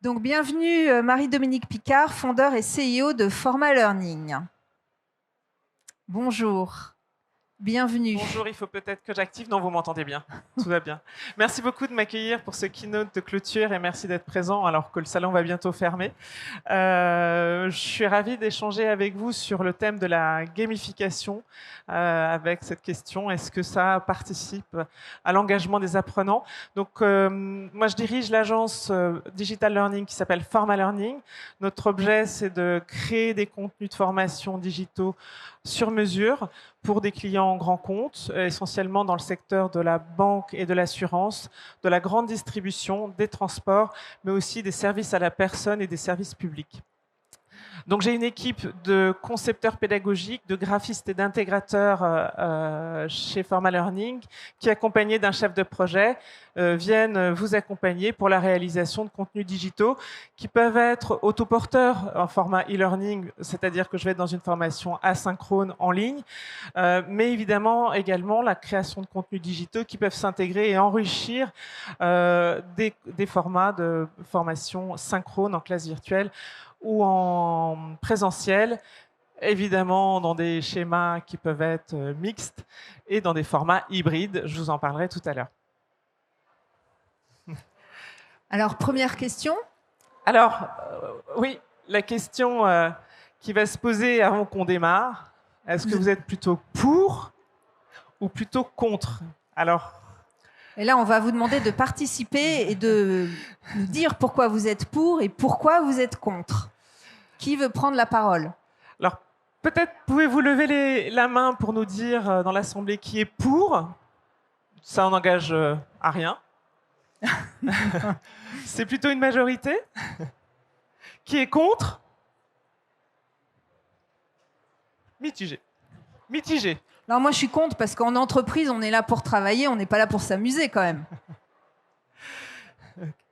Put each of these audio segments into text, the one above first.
Donc, bienvenue Marie-Dominique Picard, fondeur et CEO de Forma Learning. Bonjour, bienvenue. Bonjour, il faut peut-être que j'active. Non, vous m'entendez bien. Tout va bien. Merci beaucoup de m'accueillir pour ce keynote de clôture et merci d'être présent alors que le salon va bientôt fermer. Je suis ravie d'échanger avec vous sur le thème de la gamification avec cette question. Est-ce que ça participe à l'engagement des apprenants? Donc, moi, je dirige l'agence Digital Learning qui s'appelle Forma Learning. Notre objet, c'est de créer des contenus de formation digitaux sur mesure pour des clients grands comptes, essentiellement dans le secteur de la banque et de l'assurance, de la grande distribution, des transports, mais aussi des services à la personne et des services publics. Donc j'ai une équipe de concepteurs pédagogiques, de graphistes et d'intégrateurs chez Forma Learning qui, accompagnés d'un chef de projet, viennent vous accompagner pour la réalisation de contenus digitaux qui peuvent être autoporteurs en format e-learning, c'est-à-dire que je vais être dans une formation asynchrone en ligne, mais évidemment également la création de contenus digitaux qui peuvent s'intégrer et enrichir des formats de formation synchrone en classe virtuelle ou en présentiel, évidemment dans des schémas qui peuvent être mixtes et dans des formats hybrides. Je vous en parlerai tout à l'heure. Alors, première question. Alors, oui, la question qui va se poser avant qu'on démarre, est-ce que vous êtes plutôt pour ou plutôt contre? Alors, et là, on va vous demander de participer et de nous dire pourquoi vous êtes pour et pourquoi vous êtes contre. Qui veut prendre la parole? Alors, peut-être pouvez-vous lever la main pour nous dire dans l'Assemblée qui est pour. Ça n'engage à rien. C'est plutôt une majorité. Qui est contre? Mitigé. Mitigé. Alors moi, je suis contre parce qu'en entreprise, on est là pour travailler, on n'est pas là pour s'amuser quand même.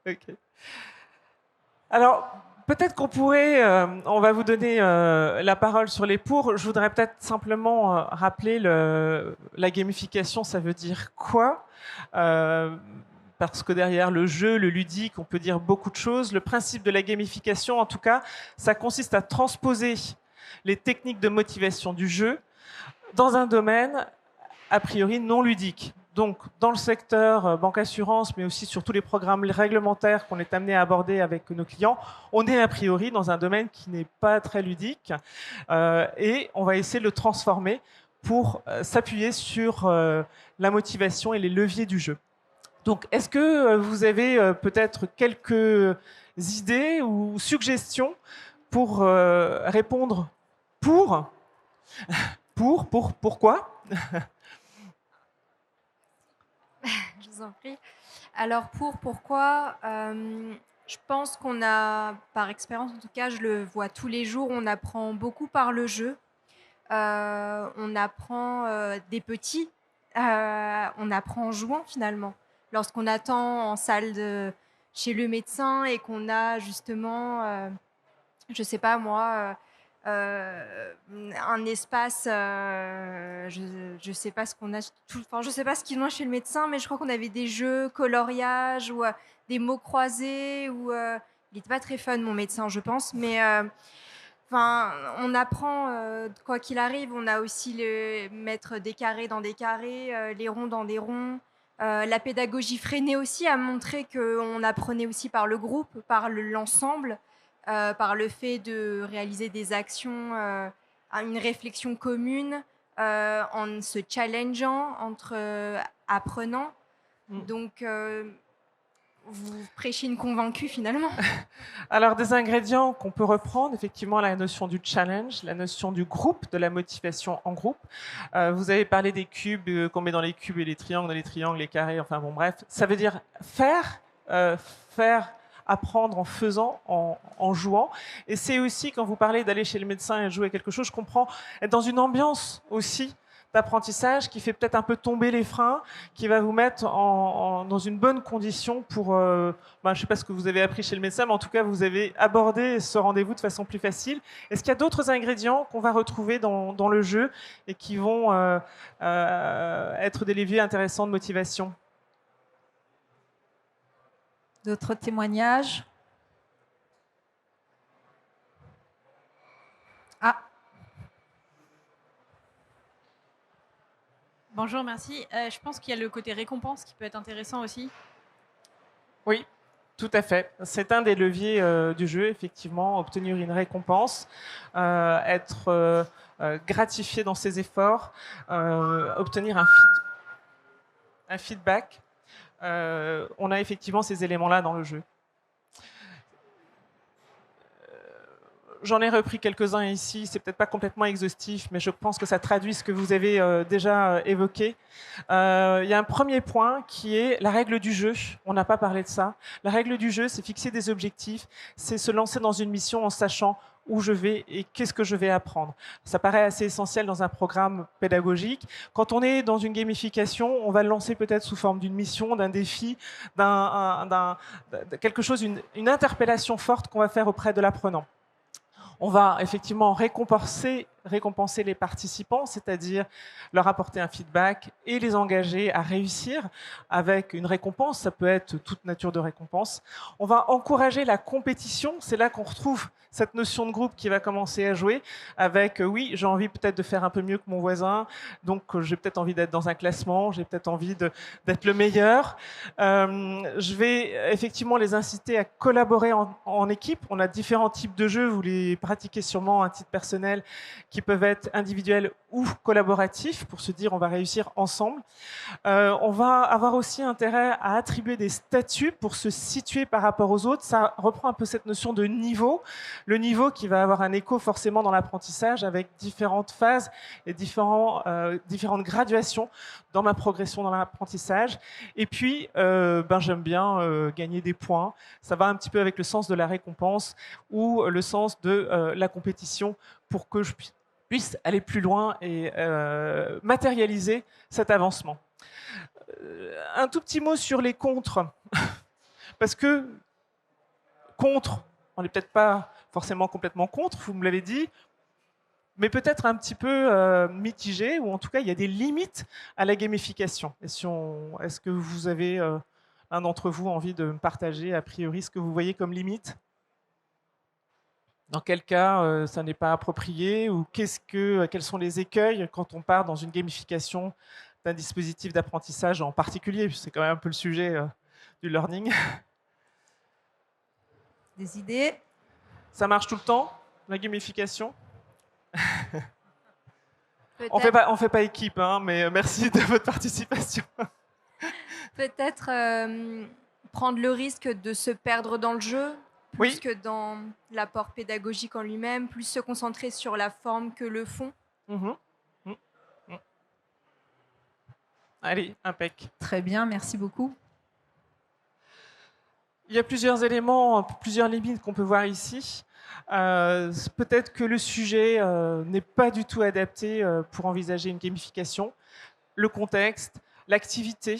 Okay. Alors, peut-être qu'on pourrait, on va vous donner la parole sur les pour. Je voudrais peut-être simplement rappeler la gamification, ça veut dire quoi? Parce que derrière le jeu, le ludique, on peut dire beaucoup de choses. Le principe de la gamification, en tout cas, ça consiste à transposer les techniques de motivation du jeu dans un domaine a priori non ludique. Donc, dans le secteur banque-assurance, mais aussi sur tous les programmes réglementaires qu'on est amené à aborder avec nos clients, on est a priori dans un domaine qui n'est pas très ludique et on va essayer de le transformer pour s'appuyer sur la motivation et les leviers du jeu. Donc, est-ce que vous avez peut-être quelques idées ou suggestions pour répondre pourquoi? Je vous en prie. Alors pourquoi je pense qu'on a, par expérience en tout cas, je le vois tous les jours, on apprend beaucoup par le jeu. On apprend des petits, on apprend en jouant finalement. Lorsqu'on attend en salle chez le médecin et qu'on a justement, je sais pas moi, un espace, je sais pas ce qu'on a, enfin je sais pas ce qu'ils ont chez le médecin, mais je crois qu'on avait des jeux coloriage ou des mots croisés ou il n'était pas très fun mon médecin je pense, mais enfin on apprend quoi qu'il arrive. On a aussi le mettre des carrés dans des carrés, les ronds dans des ronds. La pédagogie freinée aussi a montré qu'on apprenait aussi par le groupe, par l'ensemble. Par le fait de réaliser des actions, une réflexion commune, en se challengeant entre apprenants. Donc, vous prêchez une convaincue finalement. Alors, des ingrédients qu'on peut reprendre, effectivement, la notion du challenge, la notion du groupe, de la motivation en groupe. Vous avez parlé des cubes, qu'on met dans les cubes et les triangles, les carrés, enfin bon, bref. Ça veut dire faire, apprendre en faisant, en jouant. Et c'est aussi, quand vous parlez d'aller chez le médecin et jouer à quelque chose, je comprends, être dans une ambiance aussi d'apprentissage qui fait peut-être un peu tomber les freins, qui va vous mettre dans une bonne condition pour, je ne sais pas ce que vous avez appris chez le médecin, mais en tout cas, vous avez abordé ce rendez-vous de façon plus facile. Est-ce qu'il y a d'autres ingrédients qu'on va retrouver dans le jeu et qui vont être des leviers intéressants de motivation? D'autres témoignages? Bonjour, merci. Je pense qu'il y a le côté récompense qui peut être intéressant aussi. Oui, tout à fait. C'est un des leviers du jeu, effectivement, obtenir une récompense, être gratifié dans ses efforts, obtenir un feedback. On a effectivement ces éléments-là dans le jeu. J'en ai repris quelques-uns ici, c'est peut-être pas complètement exhaustif, mais je pense que ça traduit ce que vous avez déjà évoqué. Il y a un premier point qui est la règle du jeu. On n'a pas parlé de ça. La règle du jeu, c'est fixer des objectifs, c'est se lancer dans une mission en sachant où je vais et qu'est-ce que je vais apprendre. Ça paraît assez essentiel dans un programme pédagogique. Quand on est dans une gamification, on va le lancer peut-être sous forme d'une mission, d'un défi, quelque chose, une interpellation forte qu'on va faire auprès de l'apprenant. On va effectivement récompenser les participants, c'est-à-dire leur apporter un feedback et les engager à réussir avec une récompense. Ça peut être toute nature de récompense. On va encourager la compétition. C'est là qu'on retrouve cette notion de groupe qui va commencer à jouer avec oui, j'ai envie peut-être de faire un peu mieux que mon voisin, donc j'ai peut-être envie d'être dans un classement, j'ai peut-être envie d'être le meilleur. Je vais effectivement les inciter à collaborer en équipe. On a différents types de jeux, vous les pratiquez sûrement à titre personnel, qui peuvent être individuels ou collaboratifs, pour se dire on va réussir ensemble. On va avoir aussi intérêt à attribuer des statuts pour se situer par rapport aux autres. Ça reprend un peu cette notion de niveau. Le niveau qui va avoir un écho forcément dans l'apprentissage avec différentes phases et différentes graduations dans ma progression dans l'apprentissage. Et puis, j'aime bien gagner des points. Ça va un petit peu avec le sens de la récompense ou le sens de la compétition pour que je puisse aller plus loin et matérialiser cet avancement. Un tout petit mot sur les contres, parce que contre, on n'est peut-être pas forcément complètement contre, vous me l'avez dit, mais peut-être un petit peu mitigé, ou en tout cas, il y a des limites à la gamification. Est-ce que vous avez, l'un d'entre vous, envie de me partager, a priori, ce que vous voyez comme limite ? Dans quel cas ça n'est pas approprié, ou quels sont les écueils quand on part dans une gamification d'un dispositif d'apprentissage en particulier? C'est quand même un peu le sujet du learning. Des idées? Ça marche tout le temps, la gamification? On fait pas équipe, hein, mais merci de votre participation. Peut-être prendre le risque de se perdre dans le jeu, plus que dans l'apport pédagogique en lui-même, plus se concentrer sur la forme que le fond. Allez, impec. Très bien, merci beaucoup. Il y a plusieurs éléments, plusieurs limites qu'on peut voir ici. Peut-être que le sujet n'est pas du tout adapté pour envisager une gamification. Le contexte, l'activité,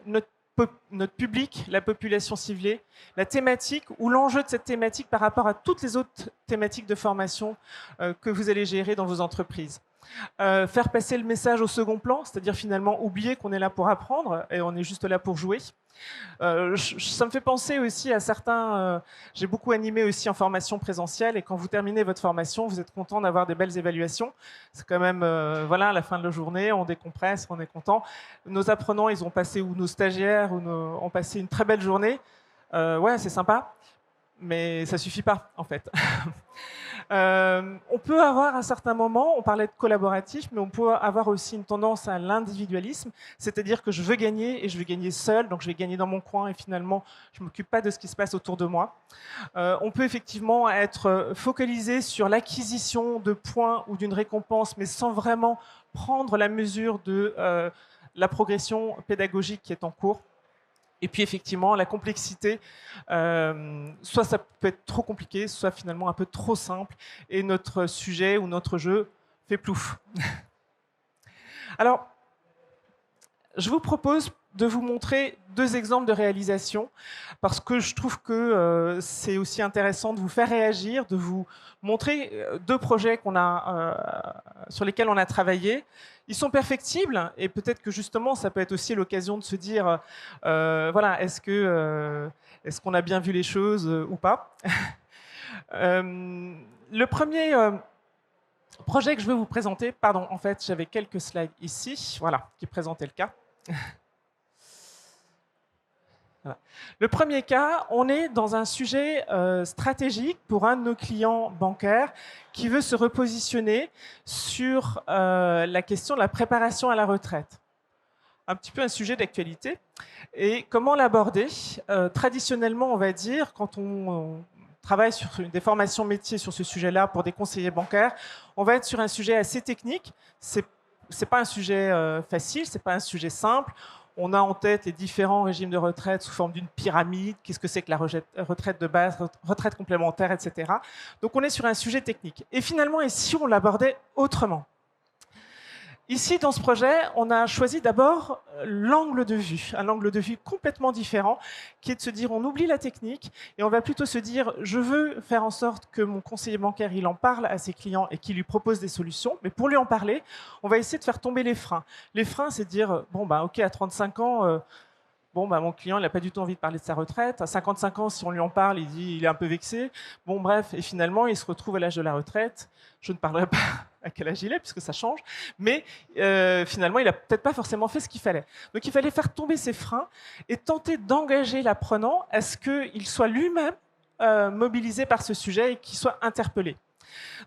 notre public, la population ciblée, la thématique ou l'enjeu de cette thématique par rapport à toutes les autres thématiques de formation que vous allez gérer dans vos entreprises. Faire passer le message au second plan, c'est-à-dire finalement oublier qu'on est là pour apprendre et on est juste là pour jouer. Ça me fait penser aussi à certains... j'ai beaucoup animé aussi en formation présentielle et quand vous terminez votre formation, vous êtes content d'avoir des belles évaluations. C'est quand même, voilà, à la fin de la journée, on décompresse, on est content. Nos apprenants, ils ont passé, ou nos stagiaires ont passé une très belle journée. Ouais, c'est sympa, mais ça suffit pas, en fait. On peut avoir à certains moments, on parlait de collaboratif, mais on peut avoir aussi une tendance à l'individualisme, c'est-à-dire que je veux gagner et je veux gagner seul, donc je vais gagner dans mon coin et finalement je ne m'occupe pas de ce qui se passe autour de moi. On peut effectivement être focalisé sur l'acquisition de points ou d'une récompense, mais sans vraiment prendre la mesure de la progression pédagogique qui est en cours. Et puis effectivement, la complexité, soit ça peut être trop compliqué, soit finalement un peu trop simple, et notre sujet ou notre jeu fait plouf. Alors, je vous propose de vous montrer 2 exemples de réalisation, parce que je trouve que c'est aussi intéressant de vous faire réagir, de vous montrer 2 projets sur lesquels on a travaillé. Ils sont perfectibles, et peut-être que justement, ça peut être aussi l'occasion de se dire, voilà, est-ce qu'on a bien vu les choses ou pas? Le premier projet que je veux vous présenter, pardon, en fait, j'avais quelques slides ici, voilà, qui présentaient le cas. Voilà. Le premier cas, on est dans un sujet stratégique pour un de nos clients bancaires qui veut se repositionner sur la question de la préparation à la retraite. Un petit peu un sujet d'actualité. Et comment l'aborder? Traditionnellement, on va dire, quand on travaille sur des formations métiers sur ce sujet-là pour des conseillers bancaires, on va être sur un sujet assez technique. C'est pas un sujet facile, c'est pas un sujet simple. On a en tête les différents régimes de retraite sous forme d'une pyramide. Qu'est-ce que c'est que la retraite de base, retraite complémentaire, etc. Donc on est sur un sujet technique. Et finalement, et si on l'abordait autrement? Ici, dans ce projet, on a choisi d'abord l'angle de vue, un angle de vue complètement différent, qui est de se dire, on oublie la technique et on va plutôt se dire, je veux faire en sorte que mon conseiller bancaire, il en parle à ses clients et qu'il lui propose des solutions. Mais pour lui en parler, on va essayer de faire tomber les freins. Les freins, c'est de dire, bon, bah, ok, à 35 ans, bon, bah, mon client, il n'a pas du tout envie de parler de sa retraite. À 55 ans, si on lui en parle, il dit il est un peu vexé. Bon, bref, et finalement, il se retrouve à l'âge de la retraite. Je ne parlerai pas à quel âge il est, puisque ça change. Mais finalement, il n'a peut-être pas forcément fait ce qu'il fallait. Donc, il fallait faire tomber ses freins et tenter d'engager l'apprenant à ce qu'il soit lui-même mobilisé par ce sujet et qu'il soit interpellé.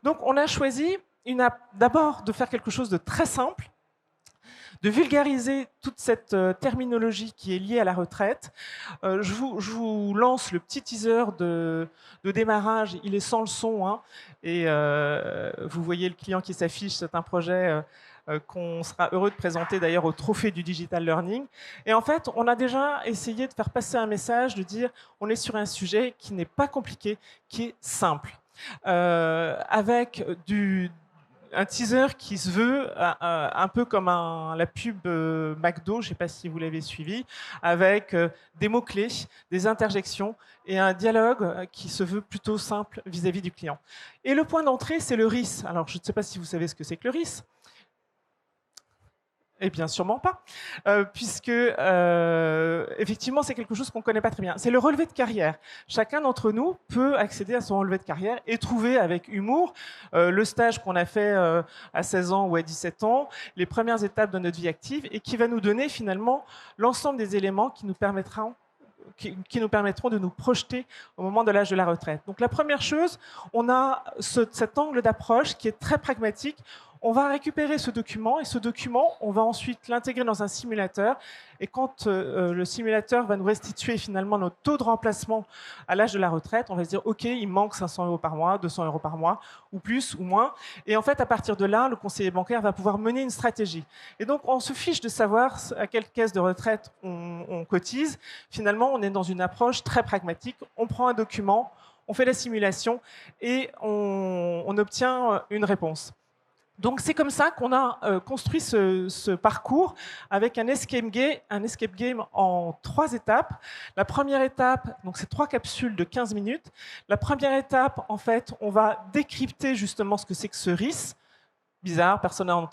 Donc, on a choisi d'abord de faire quelque chose de très simple, de vulgariser toute cette terminologie qui est liée à la retraite. Je vous lance le petit teaser de démarrage. Il est sans le son, hein, et vous voyez le client qui s'affiche. C'est un projet qu'on sera heureux de présenter d'ailleurs au Trophée du Digital Learning. Et en fait, on a déjà essayé de faire passer un message, de dire on est sur un sujet qui n'est pas compliqué, qui est simple, avec un teaser qui se veut un peu comme la pub McDo, je ne sais pas si vous l'avez suivi, avec des mots-clés, des interjections et un dialogue qui se veut plutôt simple vis-à-vis du client. Et le point d'entrée, c'est le RIS. Alors, je ne sais pas si vous savez ce que c'est que le RIS. Eh bien, sûrement pas, puisque effectivement, c'est quelque chose qu'on ne connaît pas très bien. C'est le relevé de carrière. Chacun d'entre nous peut accéder à son relevé de carrière et trouver avec humour le stage qu'on a fait à 16 ans ou à 17 ans, les premières étapes de notre vie active, et qui va nous donner finalement l'ensemble des éléments qui nous permettront de nous projeter au moment de l'âge de la retraite. Donc la première chose, on a cet angle d'approche qui est très pragmatique. On va récupérer ce document et ce document, on va ensuite l'intégrer dans un simulateur. Et quand le simulateur va nous restituer finalement notre taux de remplacement à l'âge de la retraite, on va se dire OK, il manque 500 € par mois, 200 € par mois, ou plus ou moins. Et en fait, à partir de là, le conseiller bancaire va pouvoir mener une stratégie. Et donc, on se fiche de savoir à quelle caisse de retraite on cotise. Finalement, on est dans une approche très pragmatique. On prend un document, on fait la simulation et on obtient une réponse. Donc c'est comme ça qu'on a construit ce parcours avec un escape game en 3 étapes. La première étape, donc c'est 3 capsules de 15 minutes. La première étape, en fait, on va décrypter justement ce que c'est que ce RIS. Bizarre, personne n'en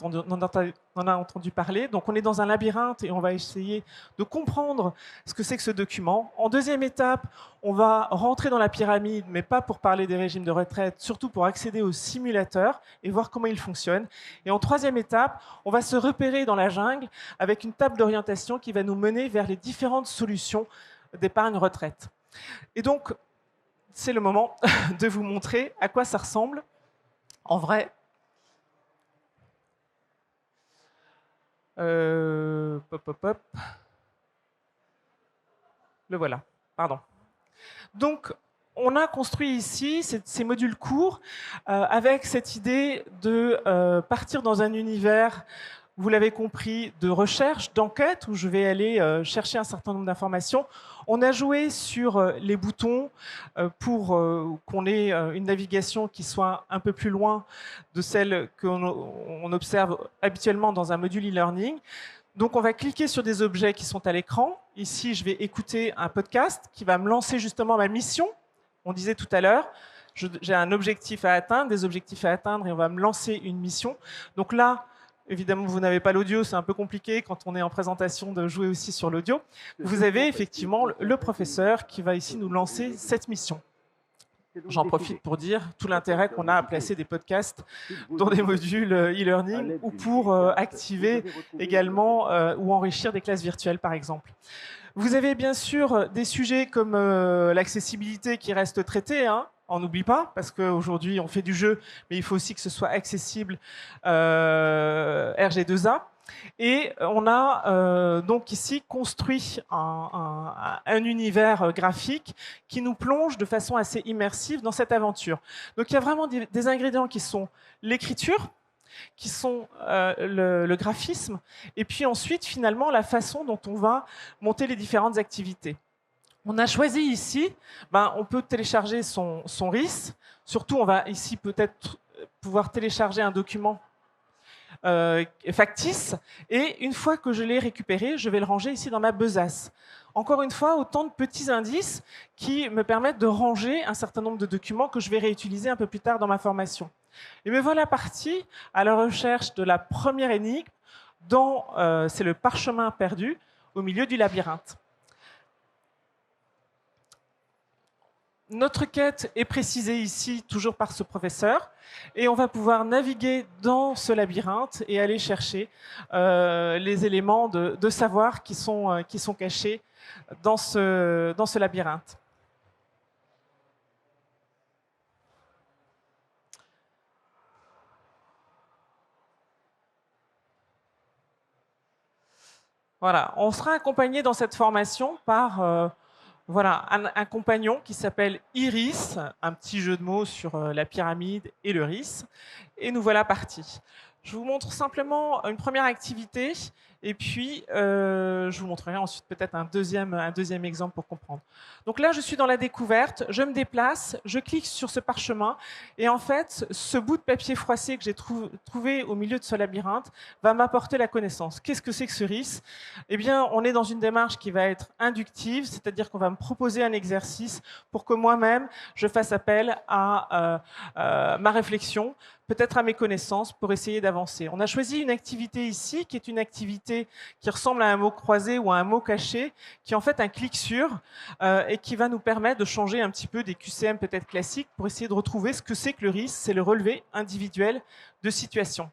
a entendu parler. Donc on est dans un labyrinthe et on va essayer de comprendre ce que c'est que ce document. En deuxième étape, on va rentrer dans la pyramide, mais pas pour parler des régimes de retraite, surtout pour accéder au simulateur et voir comment il fonctionne. Et en troisième étape, on va se repérer dans la jungle avec une table d'orientation qui va nous mener vers les différentes solutions d'épargne retraite. Et donc, c'est le moment de vous montrer à quoi ça ressemble en vrai. Hop. Le voilà, pardon. Donc, on a construit ici ces modules courts avec cette idée de partir dans un univers, vous l'avez compris, de recherche, d'enquête, où je vais aller chercher un certain nombre d'informations. On a joué sur les boutons pour qu'on ait une navigation qui soit un peu plus loin de celle qu'on observe habituellement dans un module e-learning. Donc, on va cliquer sur des objets qui sont à l'écran. Ici, je vais écouter un podcast qui va me lancer justement ma mission. On disait tout à l'heure, j'ai un objectif à atteindre, des objectifs à atteindre, et on va me lancer une mission. Donc là, évidemment, vous n'avez pas l'audio, c'est un peu compliqué quand on est en présentation de jouer aussi sur l'audio. Vous avez effectivement le professeur qui va ici nous lancer cette mission. J'en profite pour dire tout l'intérêt qu'on a à placer des podcasts dans des modules e-learning ou pour activer également ou enrichir des classes virtuelles, par exemple. Vous avez bien sûr des sujets comme l'accessibilité qui restent traités, hein. On n'oublie pas, parce qu'aujourd'hui on fait du jeu, mais il faut aussi que ce soit accessible RG2A. Et on a donc ici construit un univers graphique qui nous plonge de façon assez immersive dans cette aventure. Donc il y a vraiment des ingrédients qui sont l'écriture, qui sont le graphisme, et puis ensuite finalement la façon dont on va monter les différentes activités. On a choisi ici, on peut télécharger son RIS, surtout on va ici peut-être pouvoir télécharger un document factice, et une fois que je l'ai récupéré, je vais le ranger ici dans ma besace. Encore une fois, autant de petits indices qui me permettent de ranger un certain nombre de documents que je vais réutiliser un peu plus tard dans ma formation. Et me voilà parti à la recherche de la première énigme, c'est le parchemin perdu au milieu du labyrinthe. Notre quête est précisée ici, toujours par ce professeur, et on va pouvoir naviguer dans ce labyrinthe et aller chercher les éléments de savoir qui sont cachés dans ce labyrinthe. Voilà, on sera accompagné dans cette formation par un compagnon qui s'appelle Iris, un petit jeu de mots sur la pyramide et le RIS. Et nous voilà partis. Je vous montre simplement une première activité et puis je vous montrerai ensuite peut-être un deuxième exemple pour comprendre. Donc là, je suis dans la découverte, je me déplace, je clique sur ce parchemin et en fait, ce bout de papier froissé que j'ai trouvé au milieu de ce labyrinthe va m'apporter la connaissance. Qu'est-ce que c'est que ce RIS? Eh bien, on est dans une démarche qui va être inductive, c'est-à-dire qu'on va me proposer un exercice pour que moi-même, je fasse appel à ma réflexion, peut-être à mes connaissances pour essayer d'avancer. On a choisi une activité ici qui est une activité qui ressemble à un mot croisé ou à un mot caché, qui est en fait un clic sur et qui va nous permettre de changer un petit peu des QCM peut-être classiques pour essayer de retrouver ce que c'est que le RIS, c'est le relevé individuel de situation.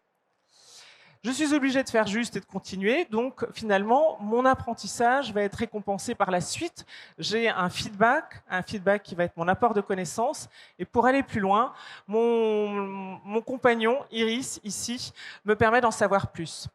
Je suis obligé de faire juste et de continuer, donc finalement, mon apprentissage va être récompensé par la suite. J'ai un feedback qui va être mon apport de connaissances. Et pour aller plus loin, mon compagnon, Iris, ici, me permet d'en savoir plus.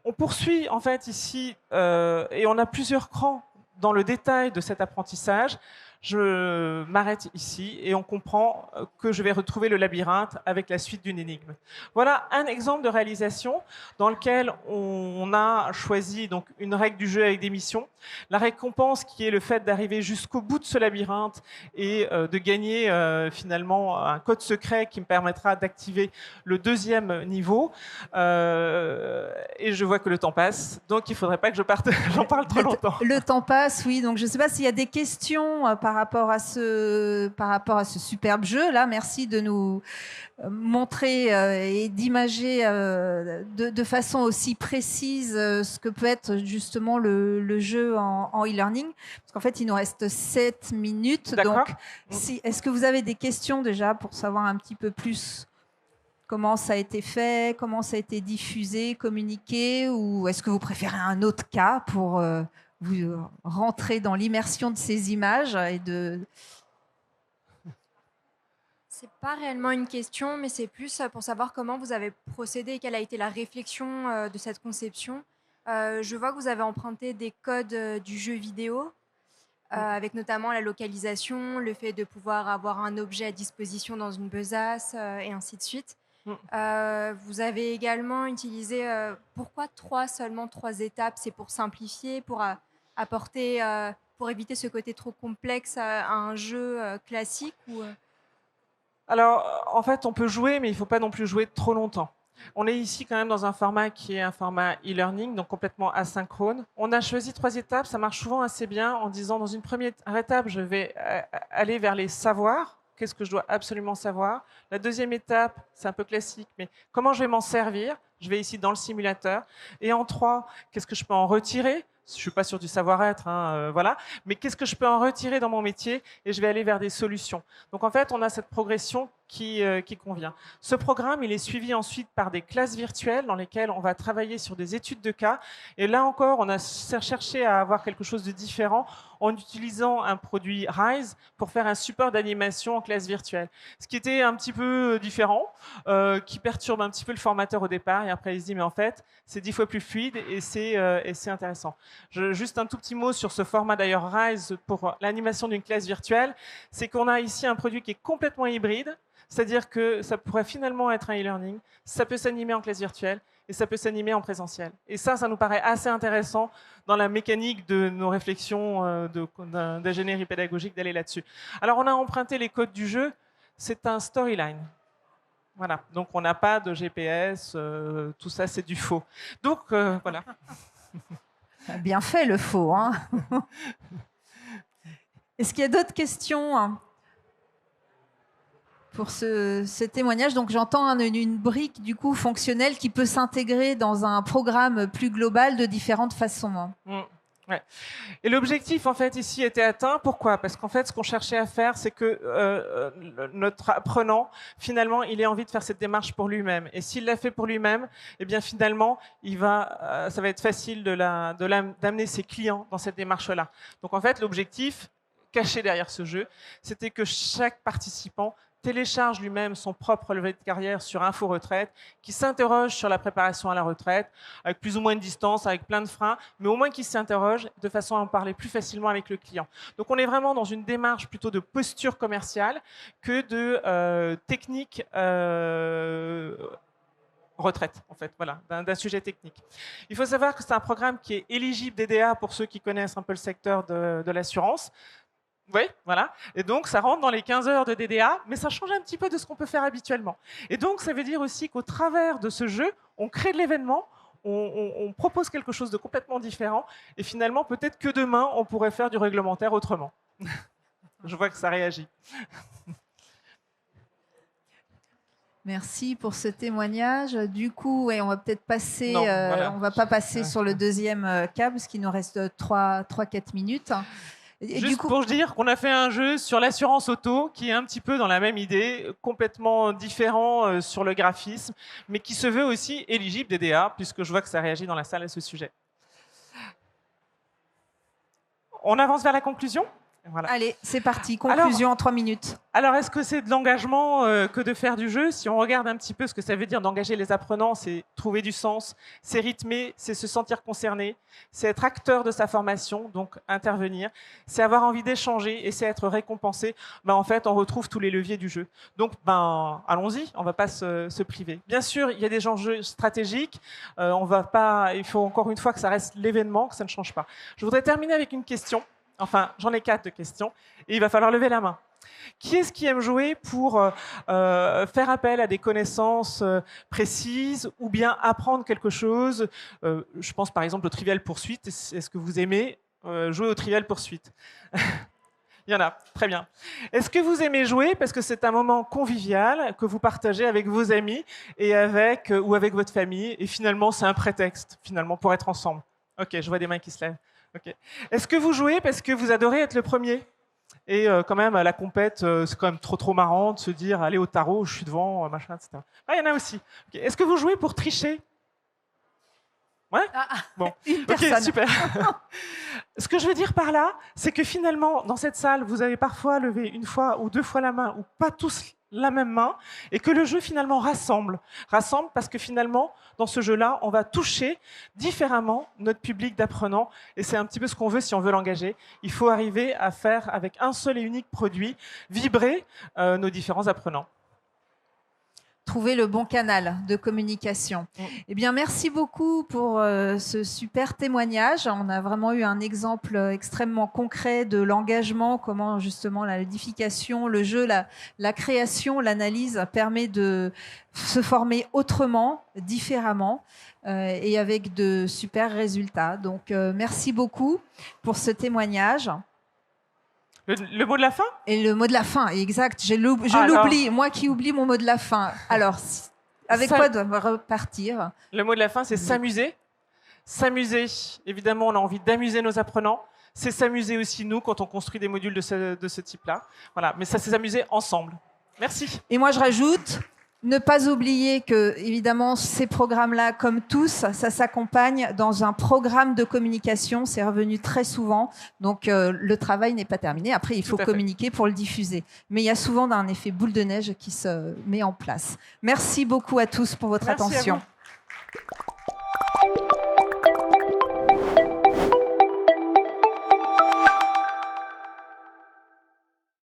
On poursuit en fait ici, et on a plusieurs crans dans le détail de cet apprentissage. Je m'arrête ici et on comprend que je vais retrouver le labyrinthe avec la suite d'une énigme. Voilà un exemple de réalisation dans lequel on a choisi donc une règle du jeu avec des missions. La récompense qui est le fait d'arriver jusqu'au bout de ce labyrinthe et de gagner finalement un code secret qui me permettra d'activer le deuxième niveau. Et je vois que le temps passe, donc il ne faudrait pas que j'en parle trop longtemps. Le temps passe, oui. Donc je ne sais pas s'il y a des questions par rapport à ce superbe jeu. Là, merci de nous montrer et d'imager de façon aussi précise ce que peut être justement le jeu en e-learning. Parce qu'en fait, il nous reste 7 minutes. Donc, est-ce que vous avez des questions déjà pour savoir un petit peu plus comment ça a été fait, comment ça a été diffusé, communiqué, ou est-ce que vous préférez un autre cas pour vous rentrer dans l'immersion de ces images et de... C'est pas réellement une question, mais c'est plus pour savoir comment vous avez procédé et quelle a été la réflexion de cette conception. Je vois que vous avez emprunté des codes du jeu vidéo, avec notamment la localisation, le fait de pouvoir avoir un objet à disposition dans une besace et ainsi de suite. Vous avez également utilisé, pourquoi seulement trois étapes? C'est pour simplifier, pour apporter, pour éviter ce côté trop complexe à un jeu classique ou Alors, en fait, on peut jouer, mais il ne faut pas non plus jouer trop longtemps. On est ici quand même dans un format qui est un format e-learning, donc complètement asynchrone. On a choisi 3 étapes, ça marche souvent assez bien en disant dans une première étape, je vais aller vers les savoirs. Qu'est-ce que je dois absolument savoir? La deuxième étape, c'est un peu classique, mais comment je vais m'en servir? je vais ici dans le simulateur. Et en 3, qu'est-ce que je peux en retirer? Je ne suis pas sûr du savoir-être, voilà. Mais qu'est-ce que je peux en retirer dans mon métier? Et je vais aller vers des solutions. Donc en fait, on a cette progression qui convient. Ce programme, il est suivi ensuite par des classes virtuelles dans lesquelles on va travailler sur des études de cas. Et là encore, on a cherché à avoir quelque chose de différent en utilisant un produit RISE pour faire un support d'animation en classe virtuelle. Ce qui était un petit peu différent, qui perturbe un petit peu le formateur au départ. Et après, il se dit, mais en fait, c'est 10 fois plus fluide et c'est intéressant. Juste un tout petit mot sur ce format d'ailleurs RISE pour l'animation d'une classe virtuelle. C'est qu'on a ici un produit qui est complètement hybride. C'est-à-dire que ça pourrait finalement être un e-learning, ça peut s'animer en classe virtuelle et ça peut s'animer en présentiel. Et ça nous paraît assez intéressant dans la mécanique de nos réflexions d'ingénierie pédagogique d'aller là-dessus. Alors on a emprunté les codes du jeu, c'est un storyline. Voilà, donc on n'a pas de GPS, tout ça c'est du faux. Donc voilà. Bien fait le faux. Hein. Est-ce qu'il y a d'autres questions pour ce témoignage? Donc j'entends une brique du coup fonctionnelle qui peut s'intégrer dans un programme plus global de différentes façons. Ouais. Et l'objectif en fait ici était atteint. Pourquoi? Parce qu'en fait ce qu'on cherchait à faire, c'est que notre apprenant finalement il ait envie de faire cette démarche pour lui-même. Et s'il l'a fait pour lui-même, eh bien finalement ça va être facile d'amener ses clients dans cette démarche-là. Donc en fait l'objectif caché derrière ce jeu, c'était que chaque participant télécharge lui-même son propre relevé de carrière sur Info Retraite, qui s'interroge sur la préparation à la retraite, avec plus ou moins de distance, avec plein de freins, mais au moins qu'il s'interroge de façon à en parler plus facilement avec le client. Donc on est vraiment dans une démarche plutôt de posture commerciale que de technique retraite, en fait, voilà, d'un sujet technique. Il faut savoir que c'est un programme qui est éligible DDA pour ceux qui connaissent un peu le secteur de l'assurance. Oui, voilà. Et donc, ça rentre dans les 15 heures de DDA, mais ça change un petit peu de ce qu'on peut faire habituellement. Et donc, ça veut dire aussi qu'au travers de ce jeu, on crée de l'événement, on propose quelque chose de complètement différent, et finalement, peut-être que demain, on pourrait faire du réglementaire autrement. Je vois que ça réagit. Merci pour ce témoignage. Du coup, on va peut-être passer, on va pas passer sur le deuxième cas, parce qu'il nous reste 3-4 minutes. Et juste du coup, pour dire qu'on a fait un jeu sur l'assurance auto qui est un petit peu dans la même idée, complètement différent sur le graphisme, mais qui se veut aussi éligible DDA, puisque je vois que ça réagit dans la salle à ce sujet. On avance vers la conclusion ? Voilà. Allez, c'est parti. Conclusion en 3 minutes. Alors, est-ce que c'est de l'engagement que de faire du jeu? Si on regarde un petit peu ce que ça veut dire d'engager les apprenants, c'est trouver du sens, c'est rythmer, c'est se sentir concerné, c'est être acteur de sa formation, donc intervenir, c'est avoir envie d'échanger et c'est être récompensé. En fait, on retrouve tous les leviers du jeu. Donc, allons-y, on ne va pas se priver. Bien sûr, il y a des enjeux stratégiques. Il faut encore une fois que ça reste l'événement, que ça ne change pas. Je voudrais terminer avec une question. Enfin, j'en ai 4 de questions et il va falloir lever la main. Qui est-ce qui aime jouer pour faire appel à des connaissances précises ou bien apprendre quelque chose? Je pense par exemple au Trivial Pursuit. Est-ce que vous aimez jouer au Trivial Pursuit? Il y en a, très bien. Est-ce que vous aimez jouer parce que c'est un moment convivial que vous partagez avec vos amis et ou avec votre famille et finalement c'est un prétexte finalement pour être ensemble? Ok, je vois des mains qui se lèvent. Okay. Est-ce que vous jouez parce que vous adorez être le premier? Et quand même, à la compète, c'est quand même trop marrant de se dire, allez au tarot, je suis devant, machin, etc. Il y en a aussi. Okay. Est-ce que vous jouez pour tricher? Ouais. Bon. Ok, super. Ce que je veux dire par là, c'est que finalement, dans cette salle, vous avez parfois levé 1 fois ou 2 fois la main, ou pas tous la même main, et que le jeu finalement rassemble. Rassemble parce que finalement, dans ce jeu-là, on va toucher différemment notre public d'apprenants, et c'est un petit peu ce qu'on veut si on veut l'engager. Il faut arriver à faire, avec un seul et unique produit, vibrer nos différents apprenants. Trouver le bon canal de communication. Eh bien, merci beaucoup pour ce super témoignage. On a vraiment eu un exemple extrêmement concret de l'engagement, comment justement la l'édification, le jeu, la création, l'analyse permet de se former autrement, différemment et avec de super résultats. Donc, merci beaucoup pour ce témoignage. Le mot de la fin? Et le mot de la fin, exact. Je l'oublie, moi qui oublie mon mot de la fin. Alors Avec quoi doit repartir? Le mot de la fin, c'est s'amuser. S'amuser, évidemment, on a envie d'amuser nos apprenants. C'est s'amuser aussi, nous, quand on construit des modules de ce type-là. Voilà, mais ça, c'est s'amuser ensemble. Merci. Et moi, je rajoute, ne pas oublier que, évidemment, ces programmes-là, comme tous, ça s'accompagne dans un programme de communication. C'est revenu très souvent. Donc, le travail n'est pas terminé. Après, il faut communiquer pour le diffuser. Mais il y a souvent un effet boule de neige qui se met en place. Merci beaucoup à tous pour votre attention.